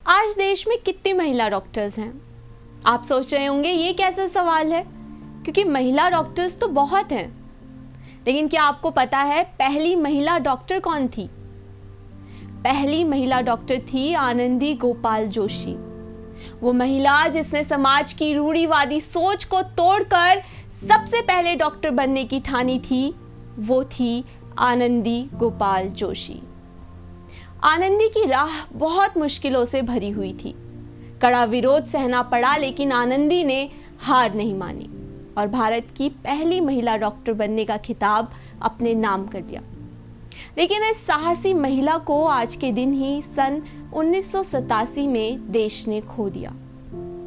आज देश में कितनी महिला डॉक्टर्स हैं? आप सोच रहे होंगे ये कैसा सवाल है, क्योंकि महिला डॉक्टर्स तो बहुत हैं। लेकिन क्या आपको पता है पहली महिला डॉक्टर कौन थी? पहली महिला डॉक्टर थी आनंदी गोपाल जोशी। वो महिला जिसने समाज की रूढ़िवादी सोच को तोड़कर सबसे पहले डॉक्टर बनने की ठानी थी, वो थी आनंदी गोपाल जोशी। आनंदी की राह बहुत मुश्किलों से भरी हुई थी। कड़ा विरोध सहना पड़ा, लेकिन आनंदी ने हार नहीं मानी और भारत की पहली महिला डॉक्टर बनने का खिताब अपने नाम कर लिया। लेकिन इस साहसी महिला को आज के दिन ही सन 1987 में देश ने खो दिया।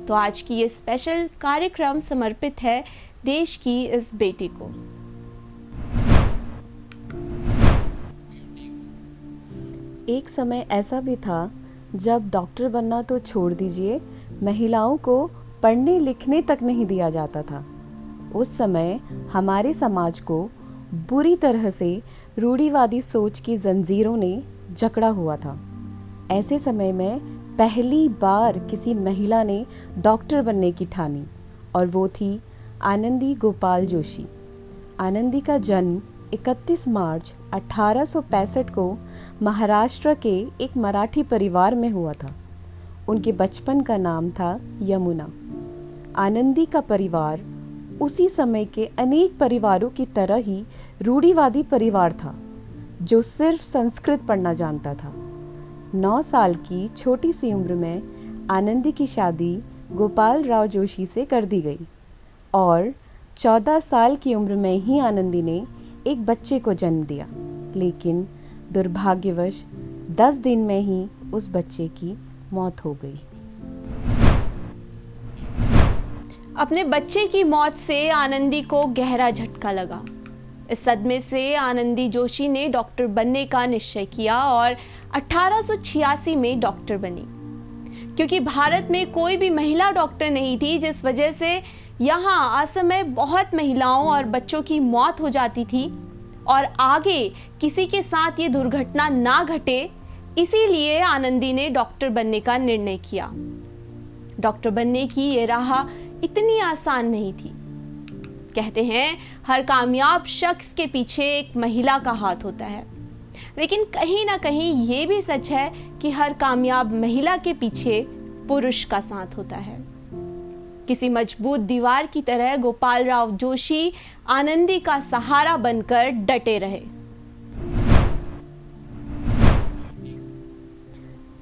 तो आज की ये स्पेशल कार्यक्रम समर्पित है देश की इस बेटी को। एक समय ऐसा भी था जब डॉक्टर बनना तो छोड़ दीजिए, महिलाओं को पढ़ने लिखने तक नहीं दिया जाता था। उस समय हमारे समाज को बुरी तरह से रूढ़िवादी सोच की जंजीरों ने जकड़ा हुआ था। ऐसे समय में पहली बार किसी महिला ने डॉक्टर बनने की ठानी और वो थी आनंदी गोपाल जोशी। आनंदी का जन्म 31 मार्च 1865 को महाराष्ट्र के एक मराठी परिवार में हुआ था। उनके बचपन का नाम था यमुना। आनंदी का परिवार उसी समय के अनेक परिवारों की तरह ही रूढ़िवादी परिवार था, जो सिर्फ संस्कृत पढ़ना जानता था। 9 साल की छोटी सी उम्र में आनंदी की शादी गोपाल राव जोशी से कर दी गई और 14 साल की उम्र में ही आनंदी ने एक बच्चे को जन्म दिया। लेकिन दुर्भाग्यवश 10 दिन में ही उस बच्चे की मौत हो गई। अपने बच्चे की मौत से आनंदी को गहरा झटका लगा। इस सदमे से आनंदी जोशी ने डॉक्टर बनने का निश्चय किया और 1886 में डॉक्टर बनी। क्योंकि भारत में कोई भी महिला डॉक्टर नहीं थी, जिस वजह से यहाँ असमय बहुत महिलाओं और बच्चों की मौत हो जाती थी और आगे किसी के साथ ये दुर्घटना ना घटे, इसीलिए आनंदी ने डॉक्टर बनने का निर्णय किया। डॉक्टर बनने की ये राह इतनी आसान नहीं थी। कहते हैं हर कामयाब शख्स के पीछे एक महिला का हाथ होता है, लेकिन कहीं ना कहीं ये भी सच है कि हर कामयाब महिला के पीछे पुरुष का साथ होता है। किसी मजबूत दीवार की तरह गोपाल राव जोशी आनंदी का सहारा बनकर डटे रहे।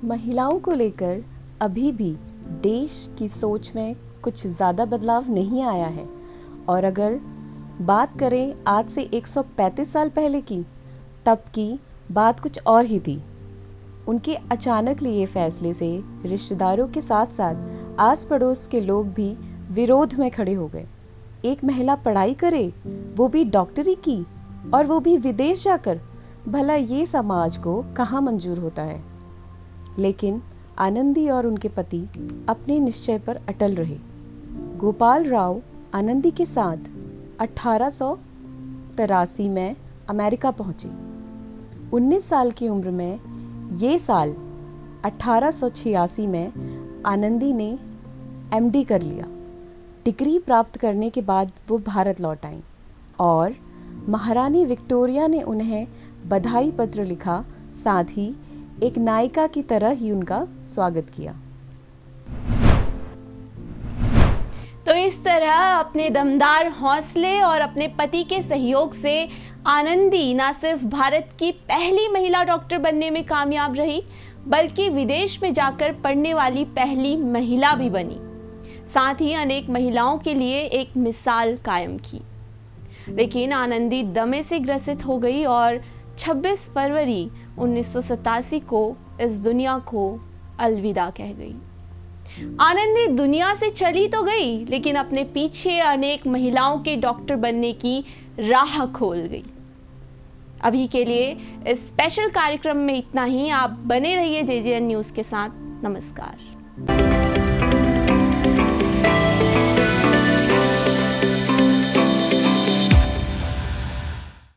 महिलाओं को लेकर अभी भी देश की सोच में कुछ ज़्यादा बदलाव नहीं आया है। और अगर बात करें आज से 135 साल पहले की, तब की बात कुछ और ही थी। उनके अचानक लिए फैसले से रिश्तेदारों के साथ साथ आस पड़ोस के लोग भी विरोध में खड़े हो गए। एक महिला पढ़ाई करे, वो भी डॉक्टरी की, और वो भी विदेश जाकर, भला ये समाज को कहाँ मंजूर होता है। लेकिन आनंदी और उनके पति अपने निश्चय पर अटल रहे। गोपाल राव आनंदी के साथ 1883 में अमेरिका पहुंचे। 19 साल की उम्र में ये साल 1886 में आनंदी ने एमडी कर लिया। डिग्री प्राप्त करने के बाद वो भारत लौट आईं और महारानी विक्टोरिया ने उन्हें बधाई पत्र लिखा, साथ ही एक नायिका की तरह ही उनका स्वागत किया। तो इस तरह अपने दमदार हौसले और अपने पति के सहयोग से आनंदी न सिर्फ भारत की पहली महिला डॉक्टर बनने में कामयाब रही, बल्कि विदेश में जाकर पढ़ने वाली पहली महिला भी बनी। साथ ही अनेक महिलाओं के लिए एक मिसाल कायम की। लेकिन आनंदी दमे से ग्रसित हो गई और 26 फरवरी 1987 को इस दुनिया को अलविदा कह गई। आनंदी दुनिया से चली तो गई, लेकिन अपने पीछे अनेक महिलाओं के डॉक्टर बनने की राह खोल गई। अभी के लिए इस स्पेशल कार्यक्रम में इतना ही। आप बने रहिए JJN न्यूज़ के साथ। नमस्कार।